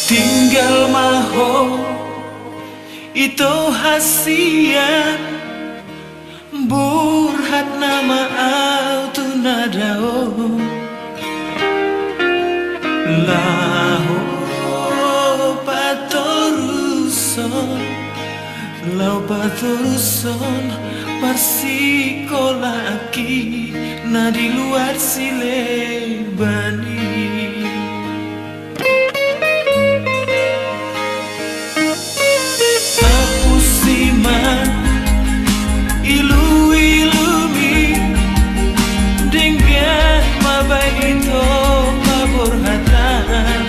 Tinggal maho itu hasian burhat nama autu nadao laho patoruson lau patoruson parsikolaki na di luar silebani. Ilu-ilumi dengan mabai itu kaburhatan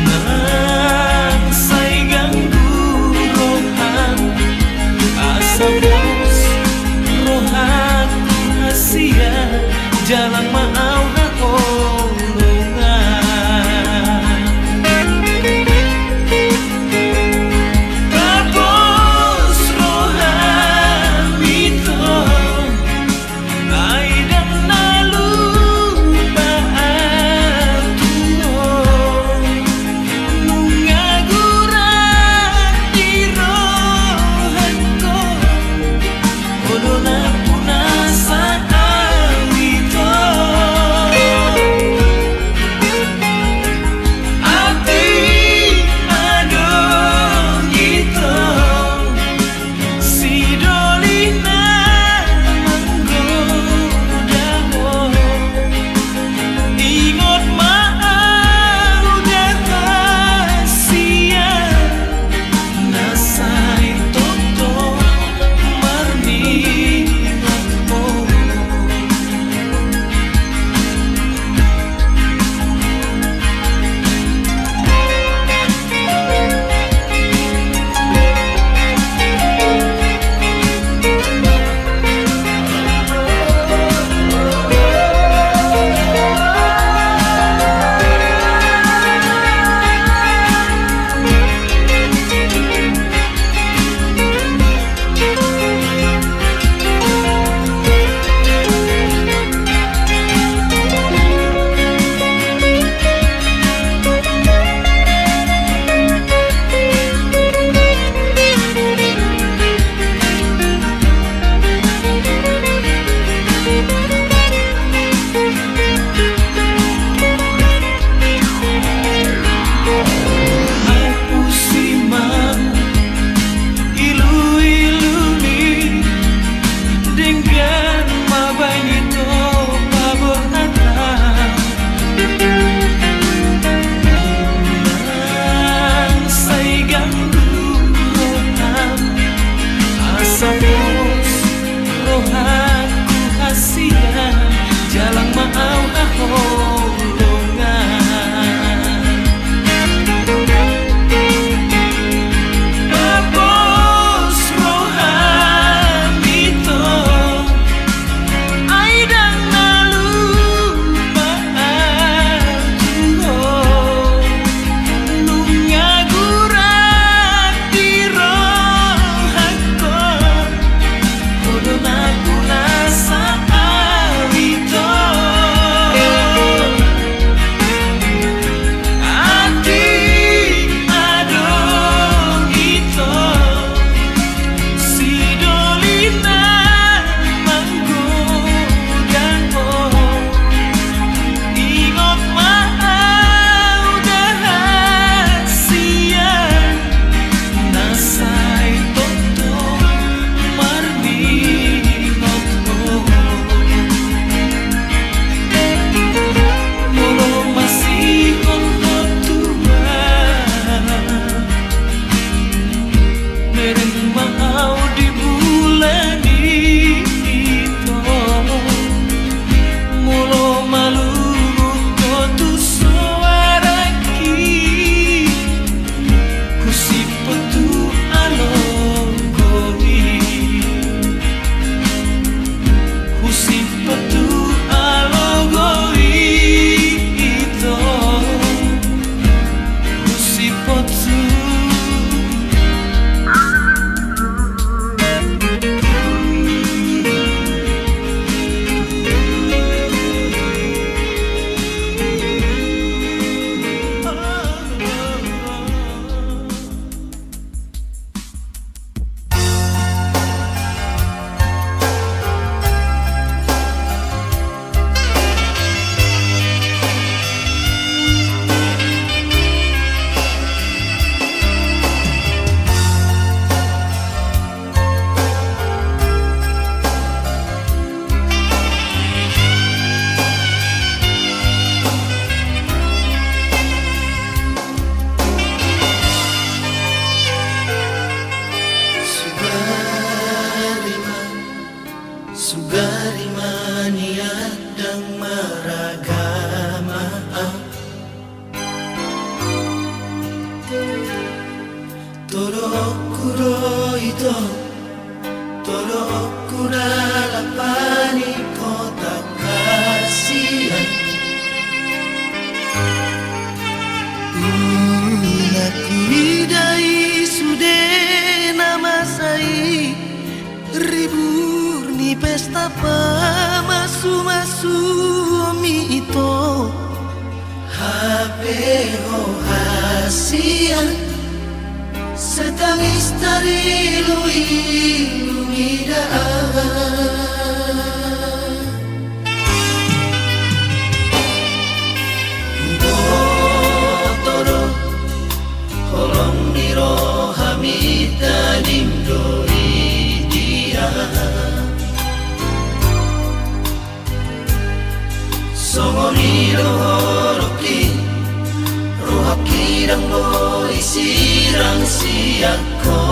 nang say ganggu rohan asap rohan asia jalan maau Terima niat dan meragama Todo okuro ito Todo okura lapani kota kasihan Nakuidai sude nama sai Ribur ni pesta pamasu-masu mi ito Hape ho hasian Setangis dari lumidaan Botoro Holong niro hamita nimdoi dia Songoniro horoki Rohaki dan boy sirang siako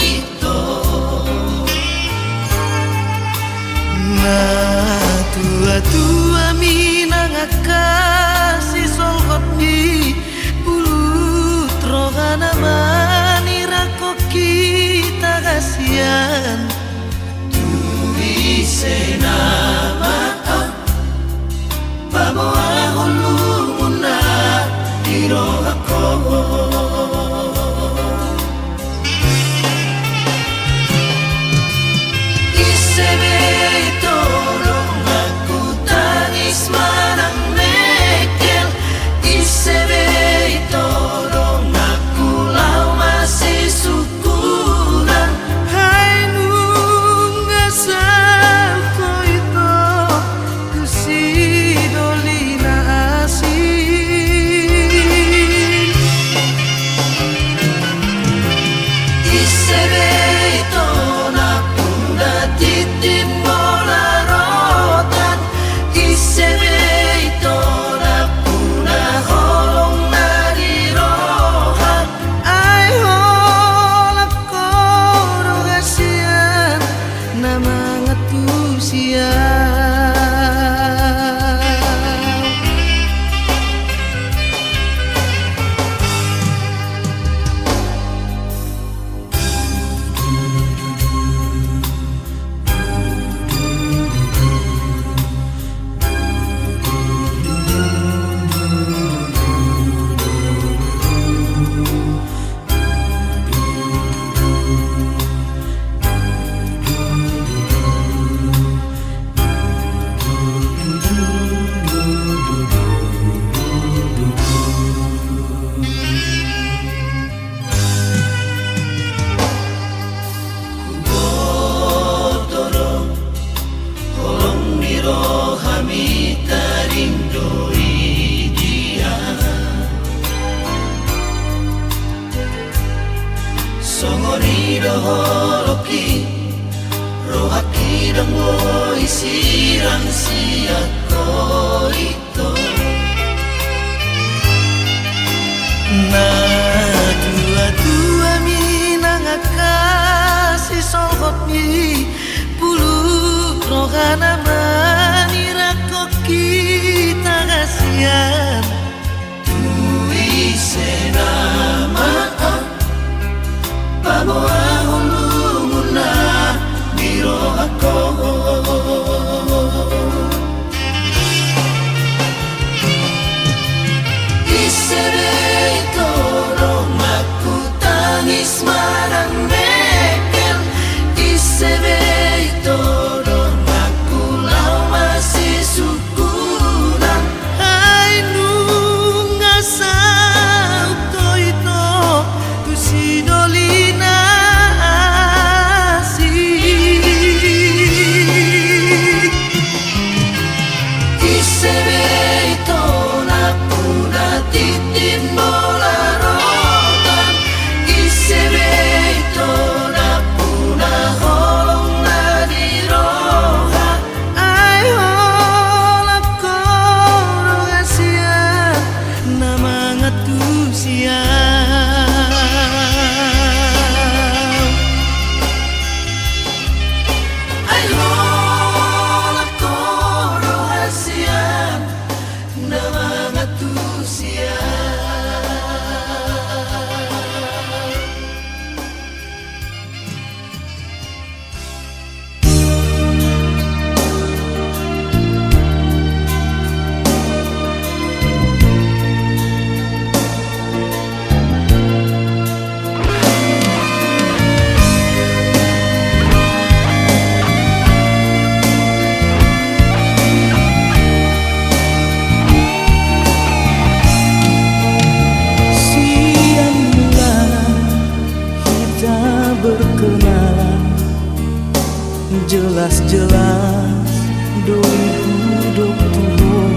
ito Na tua-tua minangakasi solkot ni Bulut rogana manirako kita kasihan Tuise nama Bamoa hulumuna Irohako Isebe itolong aku tangis manang mekel Isebe itolong aku lau masih syukuran Hai nung asal ko ito kusidolina asin Isebe ito na punda titin mola rotan Isebe ito na puna holong na dirohan Ay holak ko rogasian na mga tusiyan Songonido horoki Rohaki dan boy sirang siako ito Na tua-tua minangakasi solkot ni Pulut rogana manirako kita kasihan Tuise nama Bamoa hulumuna Mirohako Isebe itolong aku tangis manang mekel Isebe itolong aku lau masih syukuran Hai duduk tubuh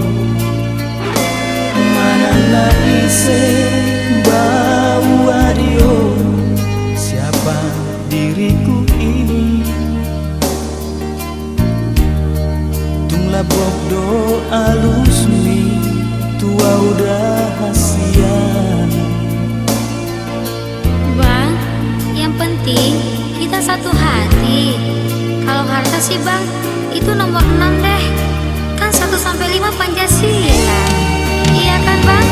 mana na ise bau adio siapa diriku ini tung labok do alus mi tua udah hasia. Bang, yang penting kita satu hati. Kalau harta sih bang, itu nomor 6 deh. Kan 1 sampai 5 Pancasila. Iya kan bang?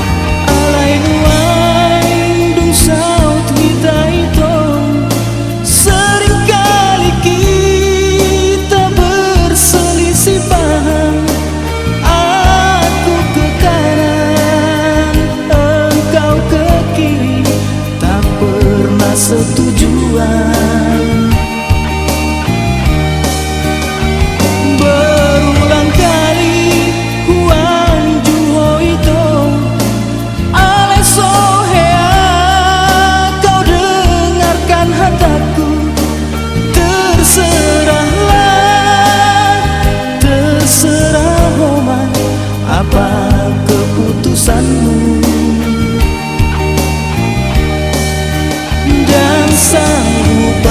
Alai nuain dung saut kita itu seringkali kita berselisih paham. Aku ke kanan, engkau ke kiri, tak pernah setujuan. Berulang kali Huan Juho itu ale sohea kau dengarkan hataku. Terserahlah, terserah Homa apa keputusanmu. Dan sanggup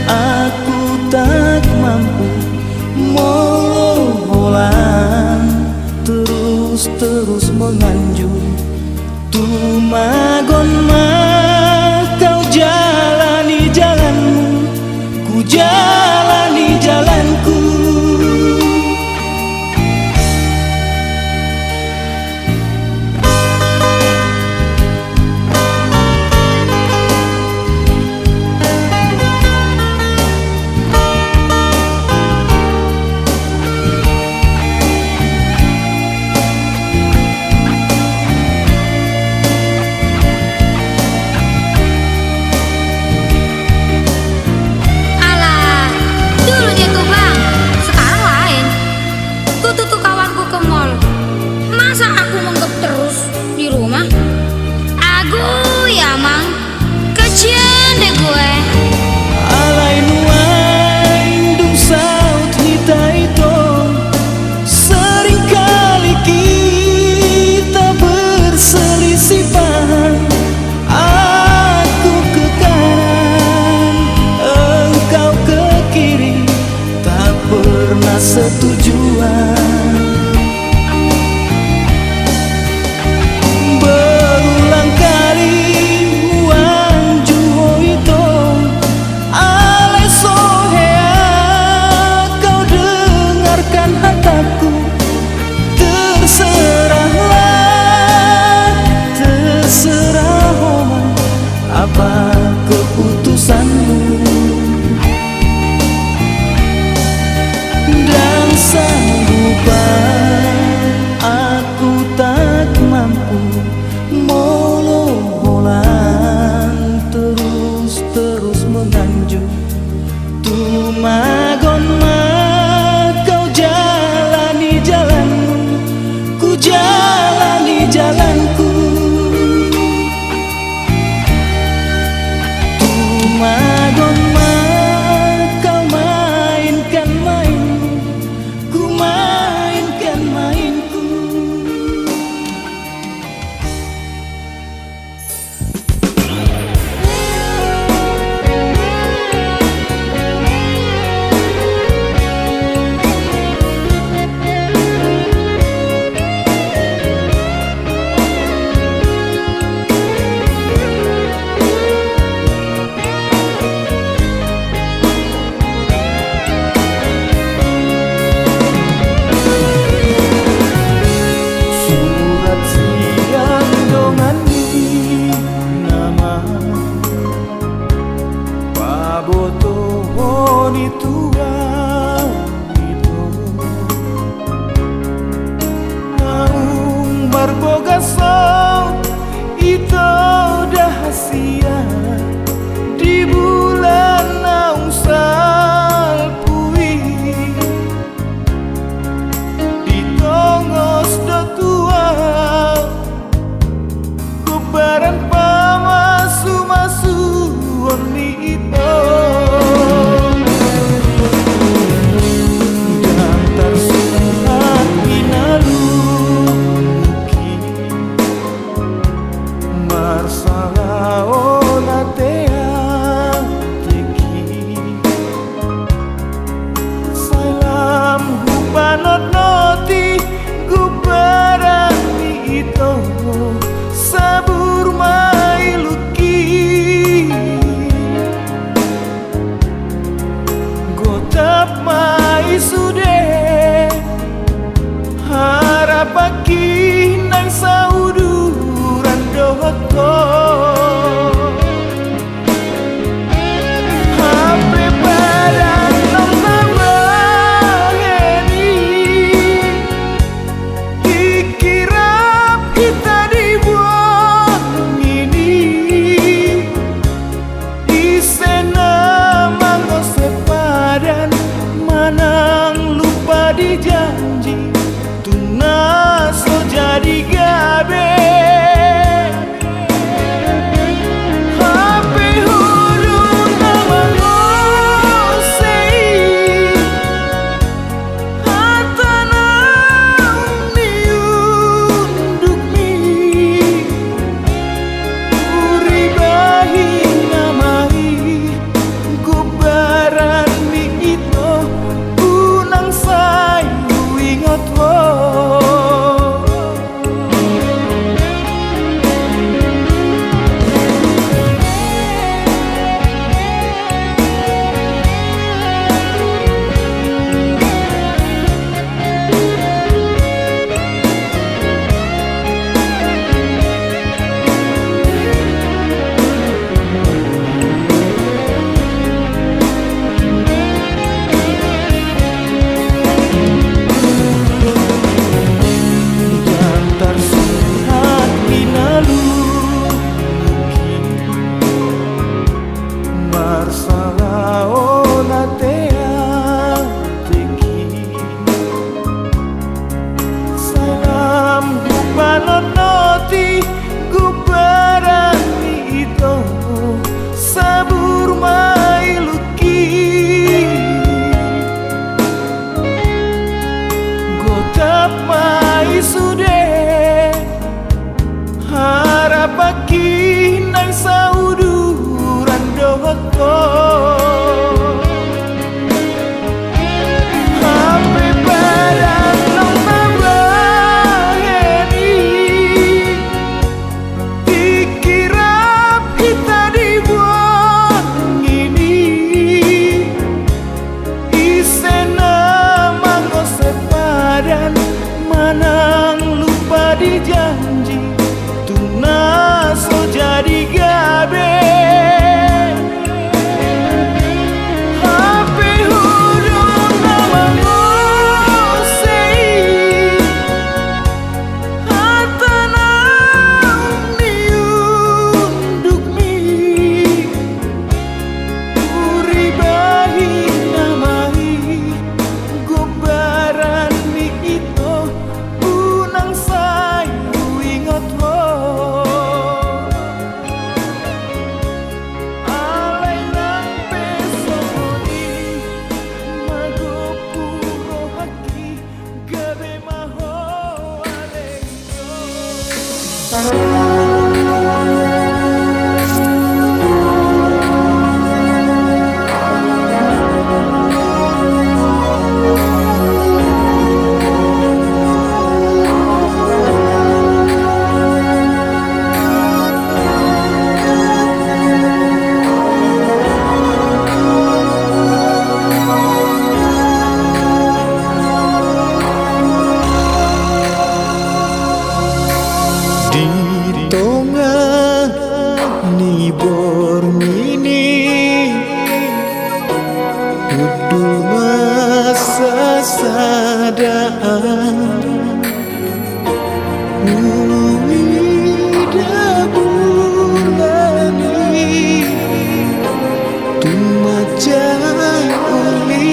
aku tak mampu moloholan terus menganjung tumagon mah kau jalani jalanmu, ku jalani jalanku. Alah, dulu dia tuh bang. Sekarang lain. Tuh kawanku ke mall. Masa aku menggep terus di rumah? Aku ya mang, kecian deh gue. Alai nuain dung saut hita itu seringkali kita berselisih paham. Aku ke kanan, engkau ke kiri, tak pernah setujuan. Berulang kali Huan Juho itu ale sohea kau dengarkan hataku. Terserahlah, terserah Homa apa keputusanmu. Dan harapaki nang sauduran dohko HP barang nang nambaheni dikirap kita dibuat ini isena mangose padan manang lupa dijanji tuna so jadi gabe HP hudun nama ngosei hatana niunduk mi uribahi namai gubaran mi ito unang sayu ingat wo Jantar surat pinalu marsala ona tea teki salam gupanonoti gubarani ito sabur mailuki gotap mai sude harapaki nang sauduran dohko HP barang nang nambaheni dikirap kita dibuat ini isena mangose padan manang lupa dijanji tuna so jadi gabe HP hudun nama ngosei hatana niunduk mi uribahi namai gubaran mi ito unang sayu ingat wo alay nang pesoni magopuro haki gabe maho areito di tengah ni bormini udul masa sadaan uida bulani tumaja uli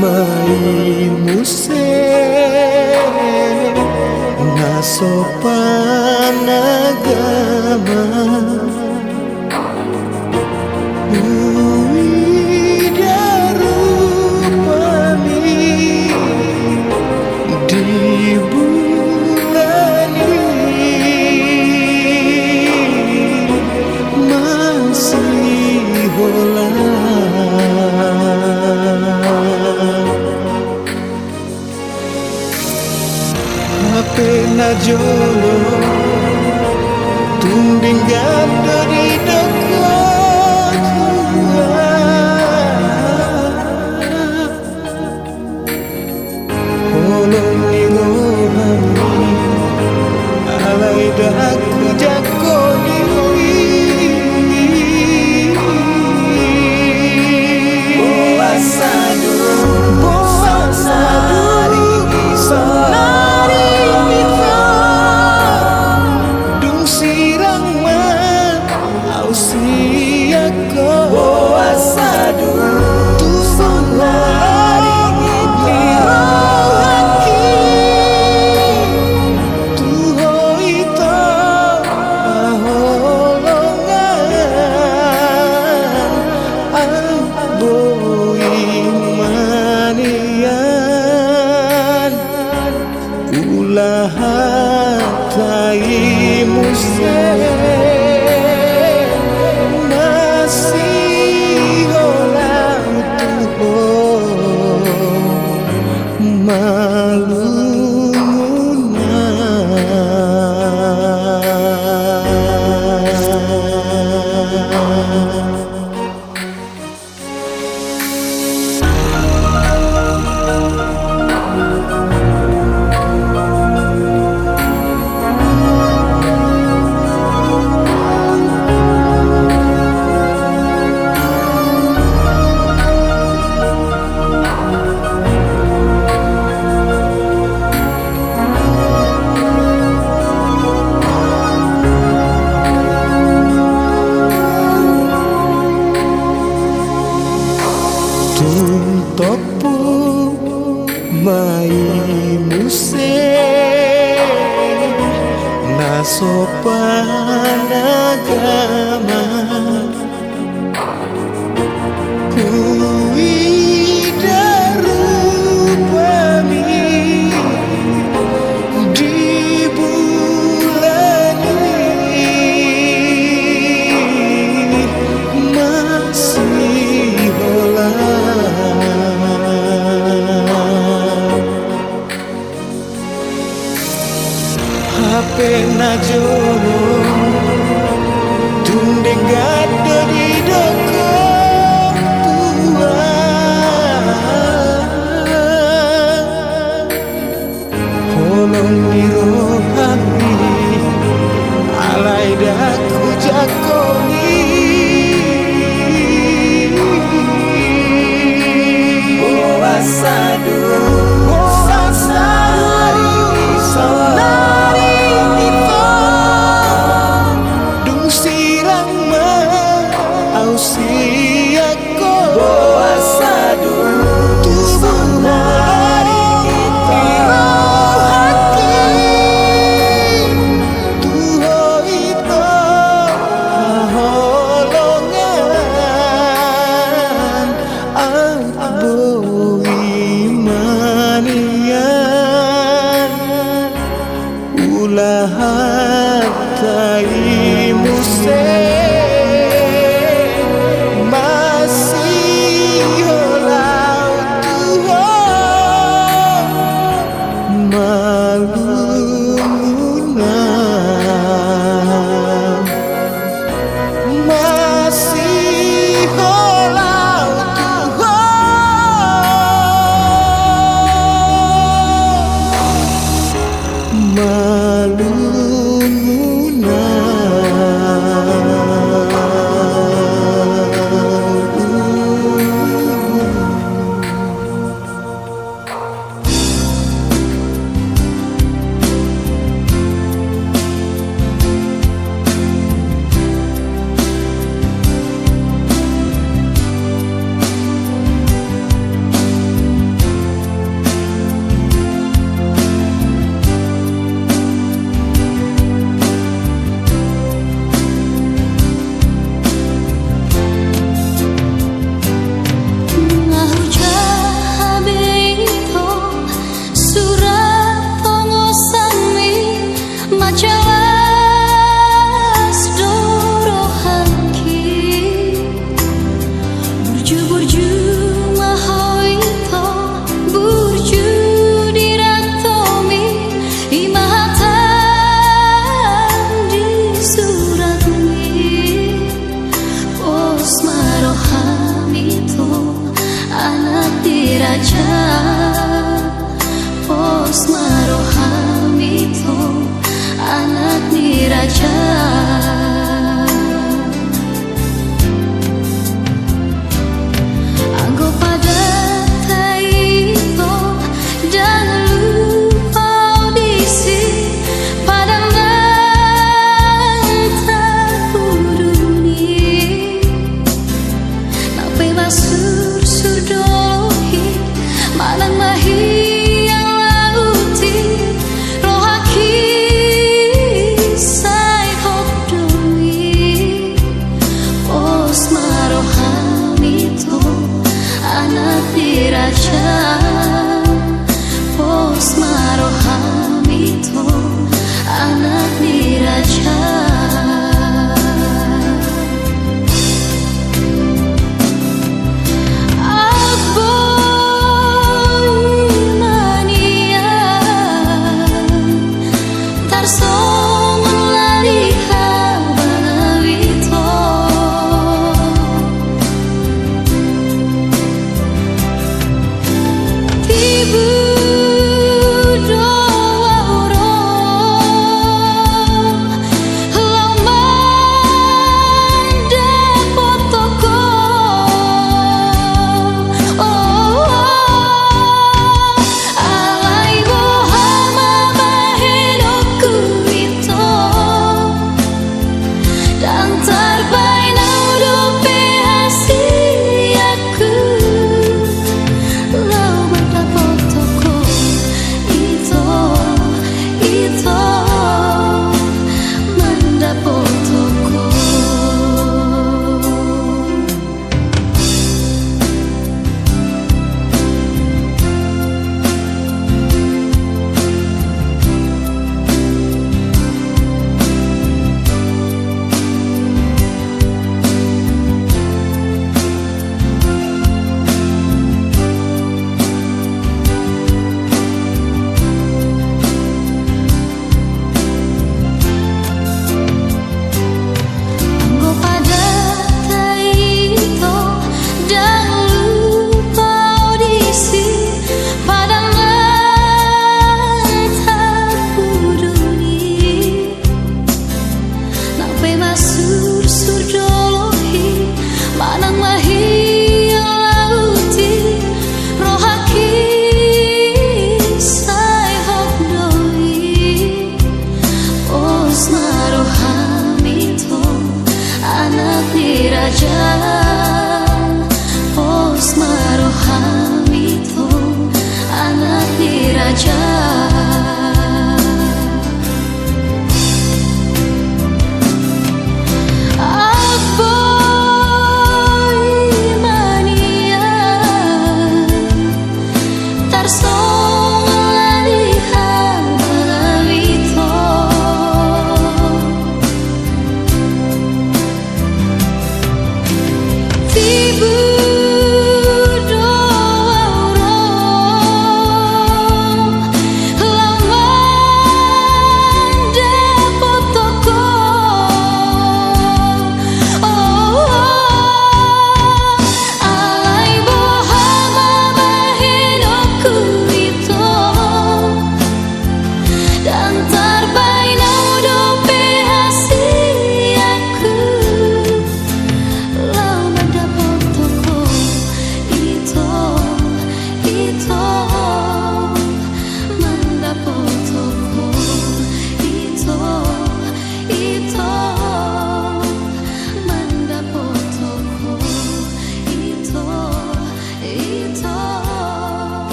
mai muse nasopan agama widarupami di bulan ini masih bola pena jolo tunding dari doko Tung topu mai muse na sopan agama kui darupami di bulan ini masih hola. Pena jono tunde gado di doko tua holong di rohani alai daku jakoni Wasadu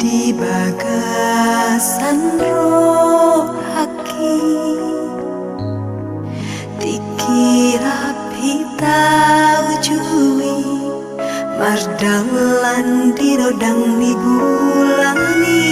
di bagasan rohaki dikira pita ujui mardalan dirodang di bulani.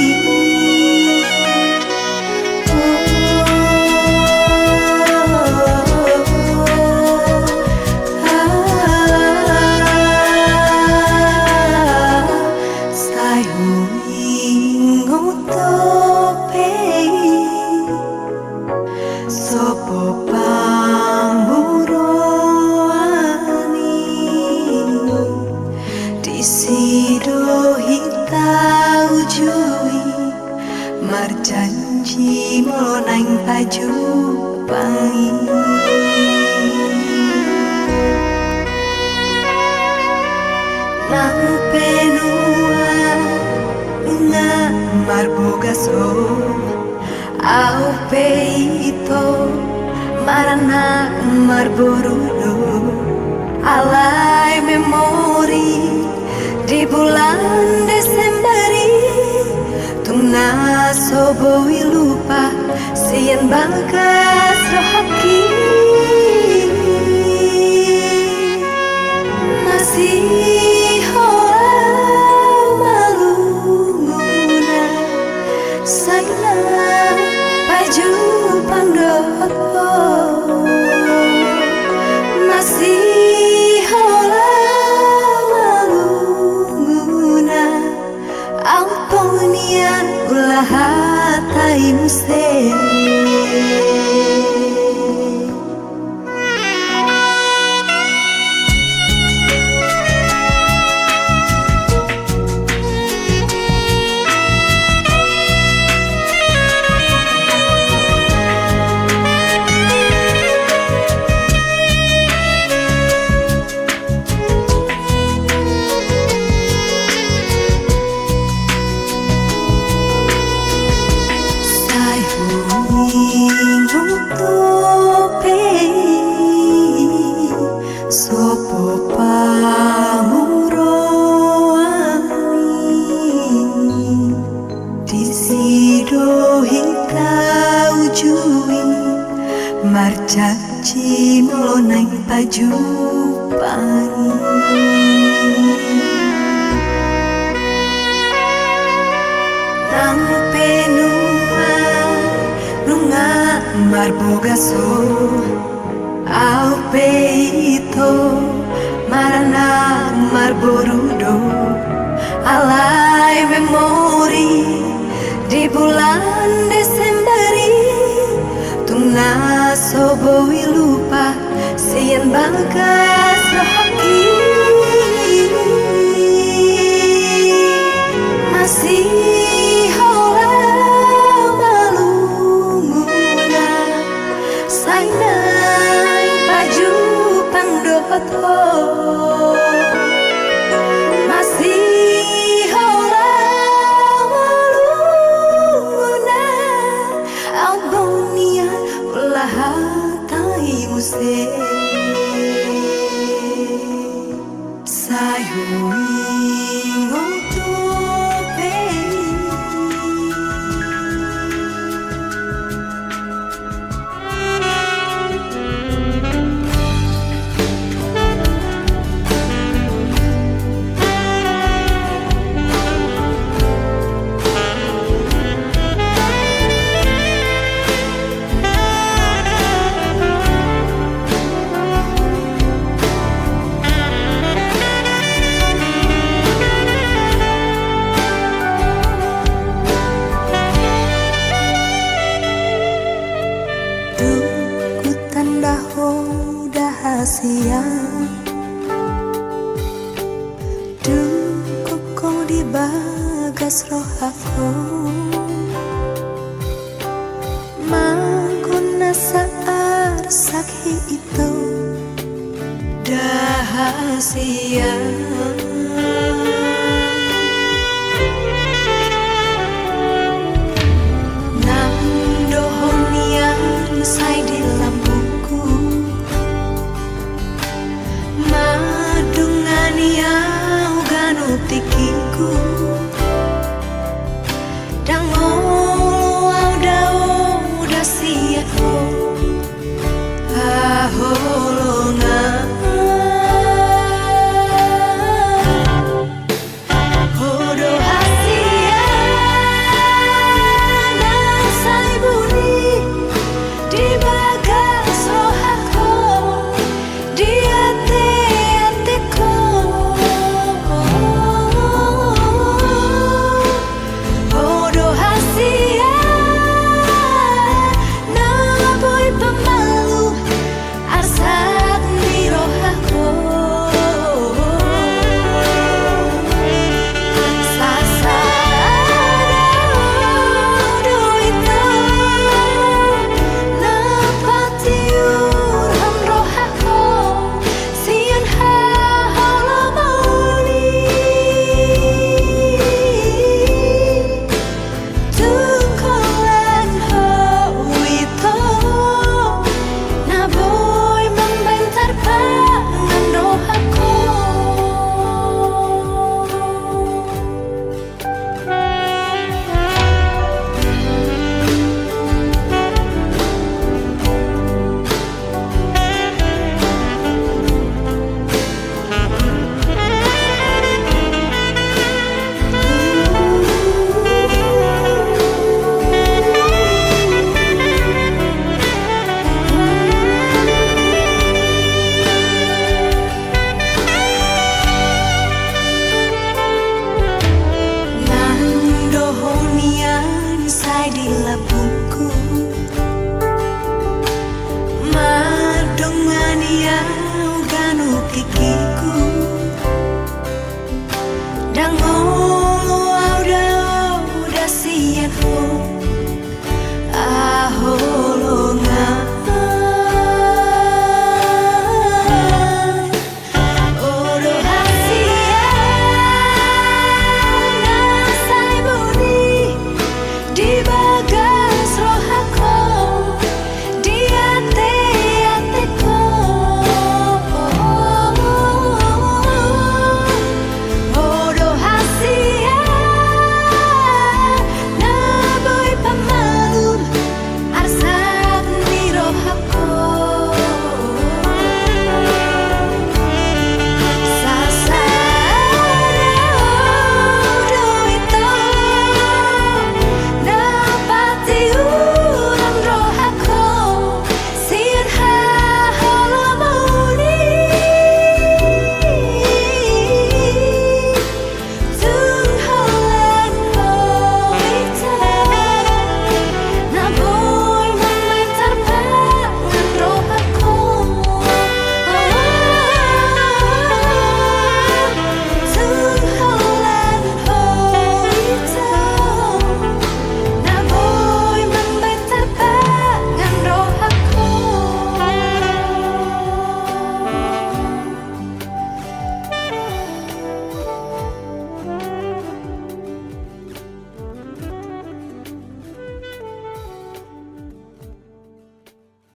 Sopo pamuroani disido hita ujui marjanji molonang paju pangi. Nang penua nga marbogaso au peito marana marborudo alai memori di bulan Desemberi tungna soboi lupa sian bagas rohaki masih holau malunguna sayna baju pandoto masih holau malunguna ampunian ulah hatai musik. Sopo pamuroani disido hita ujui marjanji molonang paju pangi. Nang penua nunga marbogaso au peito marana marborudo alai memori di bulan Desemberi tungna soboi lupa sian bagas rohaki masih holau malunguna sayna baju pandoto masih holau malunguna albonia ulah hatai musik sayui ngotope. Siang koko di bagas rohaku mangkuna saat sakit itu dah siang